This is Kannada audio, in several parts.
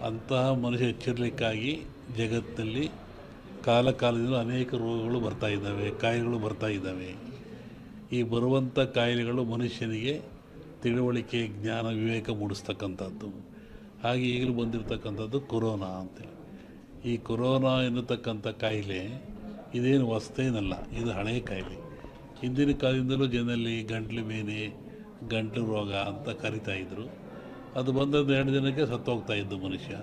ಅಂತಹ ಮನುಷ್ಯ ಎಚ್ಚರಿಕೆಗಾಗಿ ಜಗತ್ತಿನಲ್ಲಿ ಕಾಲದಿಂದ ಅನೇಕ ರೋಗಗಳು ಬರ್ತಾ ಇದ್ದಾವೆ, ಕಾಯಿಲೆಗಳು ಬರ್ತಾ ಇದ್ದಾವೆ. ಈ ಬರುವಂಥ ಕಾಯಿಲೆಗಳು ಮನುಷ್ಯನಿಗೆ ತಿಳುವಳಿಕೆ, ಜ್ಞಾನ, ವಿವೇಕ ಮೂಡಿಸ್ತಕ್ಕಂಥದ್ದು. ಹಾಗೆ ಈಗಲೂ ಬಂದಿರತಕ್ಕಂಥದ್ದು ಕೊರೋನಾ ಅಂತೇಳಿ. ಈ ಕೊರೋನಾ ಎನ್ನತಕ್ಕಂಥ ಕಾಯಿಲೆ ಇದೇನು ಹೊಸತೇನಲ್ಲ, ಇದು ಹಳೆಯ ಕಾಯಿಲೆ. ಹಿಂದಿನ ಕಾಲದಿಂದಲೂ ಜನರಲ್ಲಿ ಗಂಟ್ಲು ಬೇನೆ, ಗಂಟಲು ರೋಗ ಅಂತ ಕರಿತಾಯಿದ್ರು. ಅದು ಬಂದದ್ದು 2 ದಿನಕ್ಕೆ ಸತ್ತೋಗ್ತಾಯಿದ್ದು ಮನುಷ್ಯ.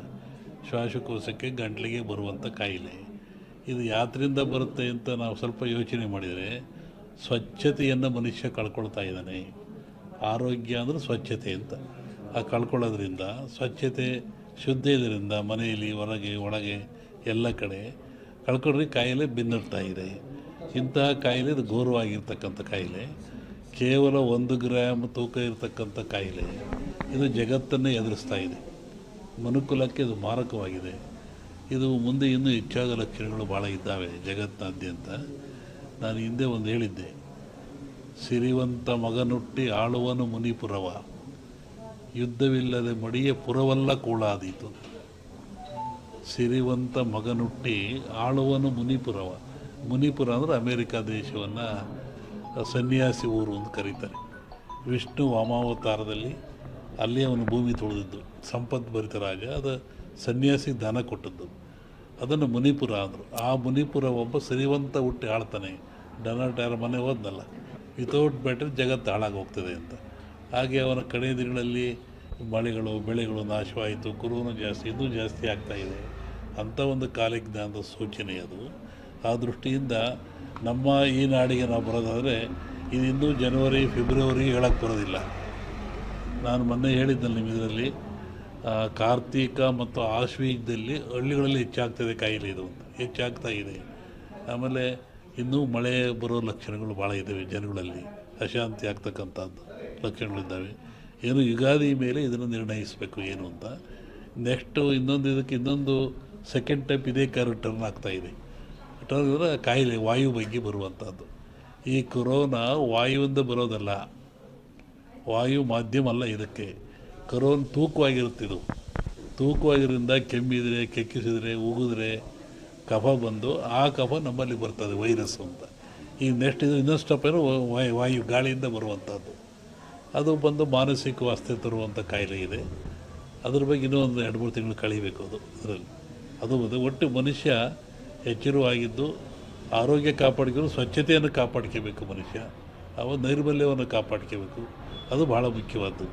ಶ್ವಾಸಕೋಶಕ್ಕೆ, ಗಂಟ್ಲಿಗೆ ಬರುವಂಥ ಕಾಯಿಲೆ. ಇದು ಯಾತ್ರಿಂದ ಬರುತ್ತೆ ಅಂತ ನಾವು ಸ್ವಲ್ಪ ಯೋಚನೆ ಮಾಡಿದರೆ, ಸ್ವಚ್ಛತೆಯನ್ನು ಮನುಷ್ಯ ಕಳ್ಕೊಳ್ತಾ ಇದ್ದಾನೆ. ಆರೋಗ್ಯ ಅಂದರೆ ಸ್ವಚ್ಛತೆ ಅಂತ. ಆ ಕಳ್ಕೊಳ್ಳೋದ್ರಿಂದ, ಸ್ವಚ್ಛತೆ ಶುದ್ಧ ಇದರಿಂದ ಮನೆಯಲ್ಲಿ, ಹೊರಗೆ, ಒಳಗೆ ಎಲ್ಲ ಕಡೆ ಕಳ್ಕೊಂಡ್ರೆ ಕಾಯಿಲೆ ಬೆನ್ನರ್ತಾ ಇದೆ. ಇಂತಹ ಕಾಯಿಲೆ ಇದು ಘೋರವಾಗಿರ್ತಕ್ಕಂಥ ಕಾಯಿಲೆ. ಕೇವಲ 1 ಗ್ರಾಮ್ ತೂಕ ಇರತಕ್ಕಂಥ ಕಾಯಿಲೆ ಇದು ಜಗತ್ತನ್ನೇ ಎದುರಿಸ್ತಾ ಇದೆ. ಮನುಕುಲಕ್ಕೆ ಇದು ಮಾರಕವಾಗಿದೆ. ಇದು ಮುಂದೆ ಇನ್ನೂ ಹೆಚ್ಚಾದ ಲಕ್ಷಣಗಳು ಭಾಳ ಇದ್ದಾವೆ ಜಗತ್ತಿನಾದ್ಯಂತ. ನಾನು ಹಿಂದೆ ಒಂದು ಹೇಳಿದ್ದೆ, ಸಿರಿವಂತ ಮಗನುಟ್ಟಿ ಆಳುವನು ಮುನಿಪುರವ, ಯುದ್ಧವಿಲ್ಲದೆ ಮಡಿಯ ಪುರವಲ್ಲ ಕೂಳಾದೀತು. ಸಿರಿವಂತ ಮಗನುಟ್ಟಿ ಆಳುವನು ಮುನಿಪುರವ. ಮುನಿಪುರ ಅಂದರೆ ಅಮೇರಿಕಾ ದೇಶವನ್ನು ಸನ್ಯಾಸಿ ಊರು ಅಂತ ಕರೀತಾರೆ. ವಿಷ್ಣು ವಾಮಾವತಾರದಲ್ಲಿ ಅಲ್ಲಿ ಅವನು ಭೂಮಿ ತೊಳೆದಿದ್ದು, ಸಂಪದ್ಭರಿತ ರಾಜ. ಅದು ಸನ್ಯಾಸಿ ದಾನ ಕೊಟ್ಟದ್ದು, ಅದನ್ನು ಮುನಿಪುರ ಅಂದರು. ಆ ಮುನಿಪುರ ಒಬ್ಬ ಸಿರಿವಂತ ಹುಟ್ಟಿ ಆಳ್ತಾನೆ. ಡೊನಾಲ್ಡ್ ಯಾರ ಮನೆ ಹೋದ್ನಲ್ಲ, ವಿತೌಟ್ ಬ್ಯಾಟರಿ ಜಗತ್ತು ಹಾಳಾಗೋಗ್ತದೆ ಅಂತ. ಹಾಗೆ ಅವನ ಕಡೆಯ ದಿನಗಳಲ್ಲಿ ಮಳೆಗಳು, ಬೆಳೆಗಳು ನಾಶವಾಯಿತು, ಕೊರೋನಾ ಜಾಸ್ತಿ, ಇನ್ನೂ ಜಾಸ್ತಿ ಆಗ್ತಾಯಿದೆ. ಅಂಥ ಒಂದು ಕಾಲಜ್ಞಾನದ ಸೂಚನೆ ಅದು. ಆ ದೃಷ್ಟಿಯಿಂದ ನಮ್ಮ ಈ ನಾಡಿಗೆ ನಾವು ಬರೋದಾದರೆ ಇದು ಇನ್ನೂ ಜನವರಿ, ಫೆಬ್ರವರಿಗೆ ಹೇಳಕ್ಕೆ ಬರೋದಿಲ್ಲ. ನಾನು ಮೊನ್ನೆ ಹೇಳಿದ್ದಲ್ಲಿ ನಿಮ್ಮ ಇದರಲ್ಲಿ, ಕಾರ್ತಿಕ ಮತ್ತು ಆಶ್ವೀಜದಲ್ಲಿ ಹಳ್ಳಿಗಳಲ್ಲಿ ಹೆಚ್ಚಾಗ್ತದೆ ಕಾಯಿಲೆ ಇದು ಅಂತ, ಹೆಚ್ಚಾಗ್ತಾ ಇದೆ. ಆಮೇಲೆ ಇನ್ನೂ ಮಳೆ ಬರೋ ಲಕ್ಷಣಗಳು ಭಾಳ ಇದ್ದಾವೆ. ಜನಗಳಲ್ಲಿ ಅಶಾಂತಿ ಆಗ್ತಕ್ಕಂಥದ್ದು ಲಕ್ಷಣಗಳಿದ್ದಾವೆ. ಏನು ಯುಗಾದಿ ಮೇಲೆ ಇದನ್ನು ನಿರ್ಣಯಿಸಬೇಕು ಏನು ಅಂತ. ನೆಕ್ಸ್ಟು ಇನ್ನೊಂದು ಸೆಕೆಂಡ್ ಟೈಪ್ ಇದೇ ಟರ್ನ್ ಆಗ್ತಾಯಿದೆ. ಟರ್ನ್ ಅಂದರೆ ಕಾಯಿಲೆ ವಾಯು ಬಗ್ಗೆ ಬರುವಂಥದ್ದು. ಈ ಕೊರೋನಾ ವಾಯುವಿಂದ ಬರೋದಲ್ಲ, ವಾಯು ಮಾಧ್ಯಮ ಅಲ್ಲ ಇದಕ್ಕೆ. ಕೊರೋನಾ ತೂಕವಾಗಿರುತ್ತಿದ್ದು, ತೂಕವಾಗಿರೋದ್ರಿಂದ ಕೆಮ್ಮಿದರೆ, ಕೆಕ್ಕಿಸಿದರೆ, ಉಗಿದ್ರೆ ಕಫ ಬಂದು ಆ ಕಫ ನಮ್ಮಲ್ಲಿ ಬರ್ತದೆ, ವೈರಸ್ಸು ಅಂತ. ಈಗ ನೆಕ್ಸ್ಟ್ ಇದು ಇನ್ನೊಂದು ಸ್ಟೆಪ್ ಏನೋ ವಾಯು, ಗಾಳಿಯಿಂದ ಬರುವಂಥದ್ದು. ಅದು ಬಂದು ಮಾನಸಿಕ ವಾಸ್ತೆ ತರುವಂಥ ಕಾಯಿಲೆ ಇದೆ. ಅದ್ರ ಬಗ್ಗೆ ಇನ್ನೂ ಒಂದು 2-3 ತಿಂಗಳು ಕಳೀಬೇಕು ಅದು ಅದರಲ್ಲಿ. ಅದು ಒಟ್ಟು ಮನುಷ್ಯ ಎಚ್ಚರವಾಗಿದ್ದು ಆರೋಗ್ಯ ಕಾಪಾಡ್ಕೊಂಡು ಸ್ವಚ್ಛತೆಯನ್ನು ಕಾಪಾಡ್ಕೋಬೇಕು ಮನುಷ್ಯ. ನೈರ್ಮಲ್ಯವನ್ನು ಕಾಪಾಡ್ಕೋಬೇಕು. ಅದು ಭಾಳ ಮುಖ್ಯವಾದ್ದು.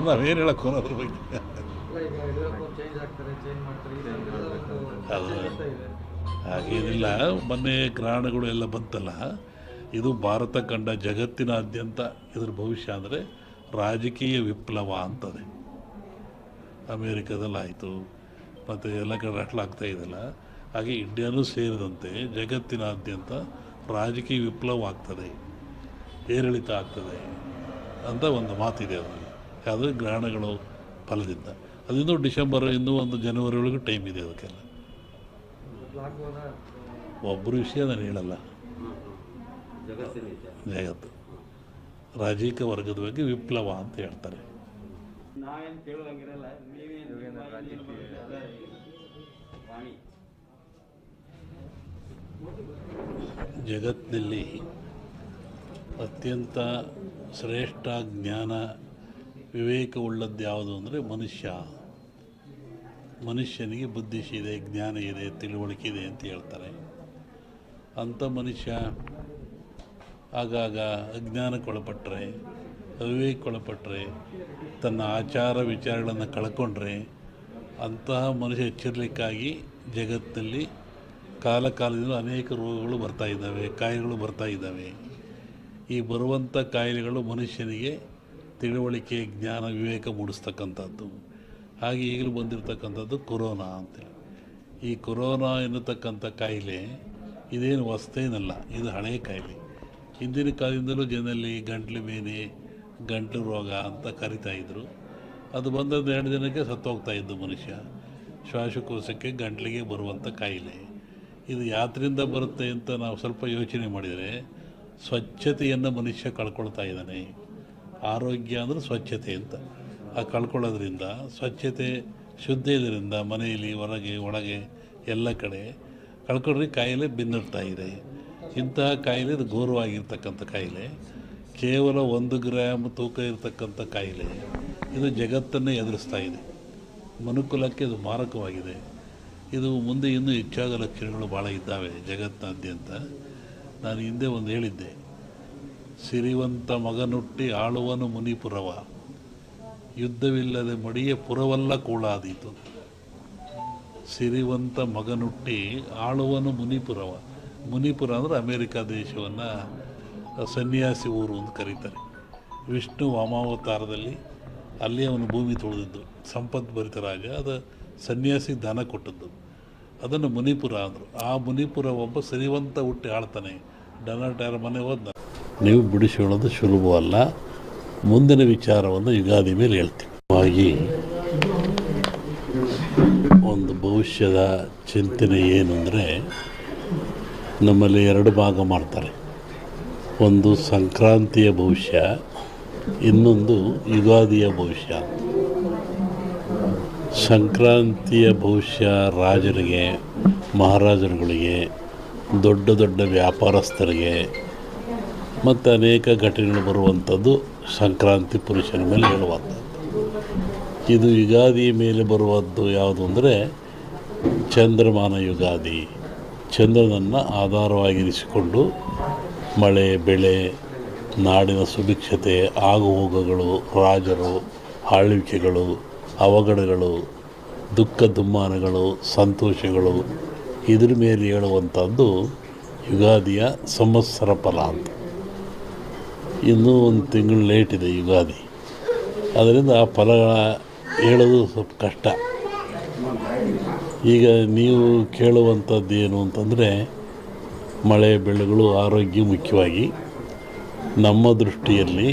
ನಾವೇನು ಹೇಳಕ್ಕೆ ಅದ್ರ ಬಗ್ಗೆ ಅದು ಹಾಗೇನಿಲ್ಲ. ಮೊನ್ನೆ ಗ್ರಹಣಗಳು ಎಲ್ಲ ಬಂತಲ್ಲ, ಇದು ಭಾರತ ಕಂಡ ಜಗತ್ತಿನಾದ್ಯಂತ ಇದ್ರ ಭವಿಷ್ಯ ಅಂದರೆ ರಾಜಕೀಯ ವಿಪ್ಲವ ಅಂತದೆ. ಅಮೇರಿಕಾದಲ್ಲಾಯಿತು, ಮತ್ತು ಎಲ್ಲ ಕಡೆ ರಟ್ಲಾಗ್ತಾ ಇದೆಯಲ್ಲ, ಹಾಗೆ ಇಂಡಿಯಾನೂ ಸೇರಿದಂತೆ ಜಗತ್ತಿನಾದ್ಯಂತ ರಾಜಕೀಯ ವಿಪ್ಲವ ಆಗ್ತದೆ, ಏರಿಳಿತ ಆಗ್ತದೆ ಅಂತ ಒಂದು ಮಾತಿದೆ ಅದರಲ್ಲಿ. ಅದು ಗ್ರಹಣಗಳು ಫಲದಿಂದ. ಅದಿನ್ನೂ ಡಿಸೆಂಬರ್, ಇನ್ನೂ ಒಂದು ಜನವರಿ ಒಳಗೆ ಟೈಮ್ ಇದೆ ಅದಕ್ಕೆಲ್ಲ. ಒಬ್ಬರು ವಿಷಯ ನಾನು ಹೇಳಲ್ಲ, ಜಗತ್ತು ರಾಜಕೀಯ ವರ್ಗದ ಬಗ್ಗೆ ವಿಪ್ಲವ ಅಂತ ಹೇಳ್ತಾರೆ. ಜಗತ್ತಿನಲ್ಲಿ ಅತ್ಯಂತ ಶ್ರೇಷ್ಠ ಜ್ಞಾನ, ವಿವೇಕವುಳ್ಳದ್ದು ಯಾವುದು ಅಂದರೆ ಮನುಷ್ಯನಿಗೆ ಬುದ್ಧಿ ಇದೆ, ಜ್ಞಾನ ಇದೆ, ತಿಳುವಳಿಕೆ ಇದೆ ಅಂತ ಹೇಳ್ತಾರೆ. ಅಂಥ ಮನುಷ್ಯ ಆಗಾಗ ಅಜ್ಞಾನಕ್ಕೊಳಪಟ್ಟರೆ, ಅವಿವೇಕಕ್ಕೊಳಪಟ್ಟರೆ, ತನ್ನ ಆಚಾರ ವಿಚಾರಗಳನ್ನು ಕಳ್ಕೊಂಡ್ರೆ, ಅಂತಹ ಮನುಷ್ಯ ಎಚ್ಚರಿಕೆಗಾಗಿ ಜಗತ್ತಿನಲ್ಲಿ ಕಾಲದಿಂದ ಅನೇಕ ರೋಗಗಳು ಬರ್ತಾ ಇದ್ದಾವೆ, ಕಾಯಿಲೆಗಳು ಬರ್ತಾ ಇದ್ದಾವೆ. ಈ ಬರುವಂಥ ಕಾಯಿಲೆಗಳು ಮನುಷ್ಯನಿಗೆ ತಿಳುವಳಿಕೆ, ಜ್ಞಾನ, ವಿವೇಕ ಮೂಡಿಸ್ತಕ್ಕಂಥದ್ದು. ಹಾಗೆ ಈಗಲೂ ಬಂದಿರತಕ್ಕಂಥದ್ದು ಕೊರೋನಾ ಅಂತೇಳಿ. ಈ ಕೊರೋನಾ ಎನ್ನತಕ್ಕಂಥ ಕಾಯಿಲೆ ಇದೇನು ಹೊಸತೇನಲ್ಲ, ಇದು ಹಳೆಯ ಕಾಯಿಲೆ. ಹಿಂದಿನ ಕಾಲದಿಂದಲೂ ಜನರಲ್ಲಿ ಗಂಟ್ಲು ಬೇನೆ, ಗಂಟಲು ರೋಗ ಅಂತ ಕರಿತಾಯಿದ್ರು. ಅದು ಬಂದದ್ದು 2 ದಿನಕ್ಕೆ ಸತ್ತೋಗ್ತಾಯಿದ್ದು ಮನುಷ್ಯ. ಶ್ವಾಸಕೋಶಕ್ಕೆ, ಗಂಟ್ಲಿಗೆ ಬರುವಂಥ ಕಾಯಿಲೆ. ಇದು ಯಾತ್ರಿಂದ ಬರುತ್ತೆ ಅಂತ ನಾವು ಸ್ವಲ್ಪ ಯೋಚನೆ ಮಾಡಿದರೆ, ಸ್ವಚ್ಛತೆಯನ್ನು ಮನುಷ್ಯ ಕಳ್ಕೊಳ್ತಾ ಇದ್ದಾನೆ. ಆರೋಗ್ಯ ಅಂದರೆ ಸ್ವಚ್ಛತೆ ಅಂತ. ಆ ಆ ಕಳ್ಕೊಳ್ಳೋದ್ರಿಂದ ಸ್ವಚ್ಛತೆ ಶುದ್ಧ ಇದರಿಂದ ಮನೆಯಲ್ಲಿ ಹೊರಗೆ ಒಳಗೆ ಎಲ್ಲ ಕಡೆ ಕಳ್ಕೊಂಡ್ರೆ ಕಾಯಿಲೆ ಬೆನ್ನಿರ್ತಾ ಇದೆ. ಇಂತಹ ಕಾಯಿಲೆ ಇದು ಘೋರವಾಗಿರ್ತಕ್ಕಂಥ ಕಾಯಿಲೆ, ಕೇವಲ 1 ಗ್ರಾಮ್ ತೂಕ ಇರತಕ್ಕಂಥ ಕಾಯಿಲೆ ಇದು ಜಗತ್ತನ್ನೇ ಎದುರಿಸ್ತಾ ಇದೆ. ಮನುಕುಲಕ್ಕೆ ಇದು ಮಾರಕವಾಗಿದೆ. ಇದು ಮುಂದೆ ಇನ್ನೂ ಹೆಚ್ಚಾದ ಲಕ್ಷಣಗಳು ಭಾಳ ಇದ್ದಾವೆ ಜಗತ್ತಿನಾದ್ಯಂತ. ನಾನು ಹಿಂದೆ ಒಂದು ಹೇಳಿದ್ದೆ, ಸಿರಿವಂತ ಮಗನುಟ್ಟಿ ಆಳುವನು ಮುನಿಪುರವ, ಯುದ್ಧವಿಲ್ಲದೆ ಮಡಿಯ ಪುರವಲ್ಲ ಕೂಳಾದೀತು. ಸಿರಿವಂತ ಮಗನುಟ್ಟಿ ಆಳುವನು ಮುನಿಪುರವ. ಮುನಿಪುರ ಅಂದರೆ ಅಮೇರಿಕಾ ದೇಶವನ್ನು ಸನ್ಯಾಸಿ ಊರು ಅಂತ ಕರೀತಾರೆ. ವಿಷ್ಣು ವಾಮಾವತಾರದಲ್ಲಿ ಅಲ್ಲಿ ಅವನು ಭೂಮಿ ತುಳಿದಿದ್ದು, ಸಂಪದ್ಭರಿತ ರಾಜ, ಅದು ಸನ್ಯಾಸಿ ದಾನ ಕೊಟ್ಟದ್ದು, ಅದನ್ನು ಮುನಿಪುರ ಅಂದರು. ಆ ಮುನಿಪುರ ಒಬ್ಬ ಸಿರಿವಂತ ಹುಟ್ಟಿ ಆಳ್ತಾನೆ. ಡೊನಾಲ್ಡ್ ಯಾರ ಮನೆ ಹೋದ. ನೀವು ಬಿಡಿಸಿಕೊಳ್ಳೋದು ಸುಲಭವಲ್ಲ. ಮುಂದಿನ ವಿಚಾರವನ್ನು ಯುಗಾದಿ ಮೇಲೆ ಹೇಳ್ತೀನಿ. ಹಾಗಾಗಿ ಒಂದು ಭವಿಷ್ಯದ ಚಿಂತನೆ ಏನು ಅಂದರೆ, ನಮ್ಮಲ್ಲಿ 2 ಭಾಗ ಮಾಡ್ತಾರೆ. ಒಂದು ಸಂಕ್ರಾಂತಿಯ ಭವಿಷ್ಯ, ಇನ್ನೊಂದು ಯುಗಾದಿಯ ಭವಿಷ್ಯ. ಸಂಕ್ರಾಂತಿಯ ಭವಿಷ್ಯ ರಾಜರಿಗೆ, ಮಹಾರಾಜರುಗಳಿಗೆ, ದೊಡ್ಡ ದೊಡ್ಡ ವ್ಯಾಪಾರಸ್ಥರಿಗೆ ಮತ್ತು ಅನೇಕ ಘಟನೆಗಳು ಬರುವಂಥದ್ದು ಸಂಕ್ರಾಂತಿ ಪುರುಷನ ಮೇಲೆ ಹೇಳುವಂಥದ್ದು. ಇದು ಯುಗಾದಿ ಮೇಲೆ ಬರುವದ್ದು ಯಾವುದು ಅಂದರೆ ಚಂದ್ರಮಾನ ಯುಗಾದಿ. ಚಂದ್ರನನ್ನು ಆಧಾರವಾಗಿರಿಸಿಕೊಂಡು ಮಳೆ ಬೆಳೆ, ನಾಡಿನ ಸುಭಿಕ್ಷತೆ, ಆಗುಹೋಗುಗಳು, ರಾಜರು, ಆಳ್ವಿಕೆಗಳು, ಅವಘಡಗಳು, ದುಃಖ ದುಮ್ಮಾನಗಳು, ಸಂತೋಷಗಳು, ಇದ್ರ ಮೇಲೆ ಹೇಳುವಂಥದ್ದು ಯುಗಾದಿಯ ಸಂವತ್ಸರ ಫಲ ಅಂತ. ಇನ್ನೂ 1 ತಿಂಗಳು ಲೇಟ್ ಇದೆ ಯುಗಾದಿ. ಅದರಿಂದ ಆ ಫಲಗಳ ಹೇಳೋದು ಸ್ವಲ್ಪ ಕಷ್ಟ. ಈಗ ನೀವು ಕೇಳುವಂಥದ್ದು ಏನು ಅಂತಂದರೆ, ಮಳೆ ಬೆಳೆಗಳು, ಆರೋಗ್ಯ ಮುಖ್ಯವಾಗಿ. ನಮ್ಮ ದೃಷ್ಟಿಯಲ್ಲಿ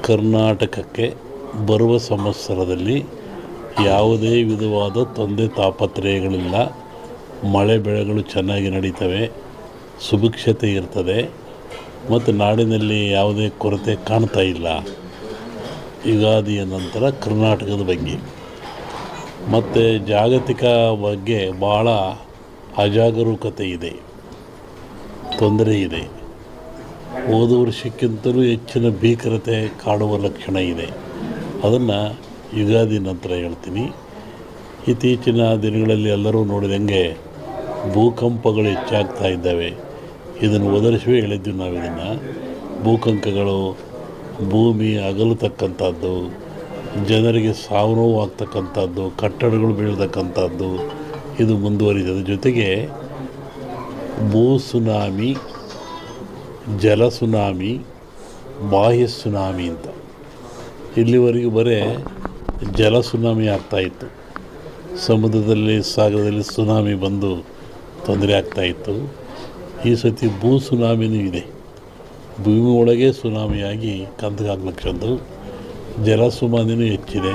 ಕರ್ನಾಟಕಕ್ಕೆ ಬರುವ ಸಂವತ್ಸರದಲ್ಲಿ ಯಾವುದೇ ವಿಧವಾದ ತೊಂದರೆ ತಾಪತ್ರಯಗಳಿಲ್ಲ. ಮಳೆ ಬೆಳೆಗಳು ಚೆನ್ನಾಗಿ ನಡೀತವೆ, ಸುಭಿಕ್ಷತೆ ಇರ್ತದೆ ಮತ್ತು ನಾಡಿನಲ್ಲಿ ಯಾವುದೇ ಕೊರತೆ ಕಾಣ್ತಾ ಇಲ್ಲ. ಯುಗಾದಿಯ ನಂತರ ಕರ್ನಾಟಕದ ಬಗ್ಗೆ ಮತ್ತು ಜಾಗತಿಕ ಬಗ್ಗೆ ಭಾಳ ಅಜಾಗರೂಕತೆ ಇದೆ, ತೊಂದರೆ ಇದೆ. ಹೋದ ವರ್ಷಕ್ಕಿಂತಲೂ ಹೆಚ್ಚಿನ ಭೀಕರತೆ ಕಾಡುವ ಲಕ್ಷಣ ಇದೆ. ಅದನ್ನು ಯುಗಾದಿ ನಂತರ ಹೇಳ್ತೀನಿ. ಇತ್ತೀಚಿನ ದಿನಗಳಲ್ಲಿ ಎಲ್ಲರೂ ನೋಡಿದಂಗೆ ಭೂಕಂಪಗಳು ಹೆಚ್ಚಾಗ್ತಾ ಇದ್ದಾವೆ. ಇದನ್ನು ಒದರಿಸುವೇ ಹೇಳಿದ್ವಿ ನಾವು. ಇದನ್ನು ಭೂಕಂಪಗಳು, ಭೂಮಿ ಅಗಲತಕ್ಕಂಥದ್ದು, ಜನರಿಗೆ ಸಾವು ನೋವು ಆಗ್ತಕ್ಕಂಥದ್ದು, ಕಟ್ಟಡಗಳು ಬೀಳ್ತಕ್ಕಂಥದ್ದು ಇದು ಮುಂದುವರಿದ ಜೊತೆಗೆ ಭೂ ಸುನಾಮಿ, ಜಲ ಸುನಾಮಿ, ಬಾಹ್ಯ ಸುನಾಮಿ ಅಂತ ಇಲ್ಲಿವರೆಗೂ ಬರೀ ಜಲ ಸುನಾಮಿ ಆಗ್ತಾಯಿತ್ತು. ಸಮುದ್ರದಲ್ಲಿ, ಸಾಗರದಲ್ಲಿ ಸುನಾಮಿ ಬಂದು ತೊಂದರೆ ಆಗ್ತಾಯಿತ್ತು. ಈ ಸತಿ ಭೂ ಸುನಾಮಿನೂ ಇದೆ. ಭೂಮಿ ಒಳಗೆ ಸುನಾಮಿಯಾಗಿ ಕಂದಗಾಗ್ಲಕ್ಷದ್ದು. ಜಲ ಸುನಾಮಿನೂ ಹೆಚ್ಚಿದೆ.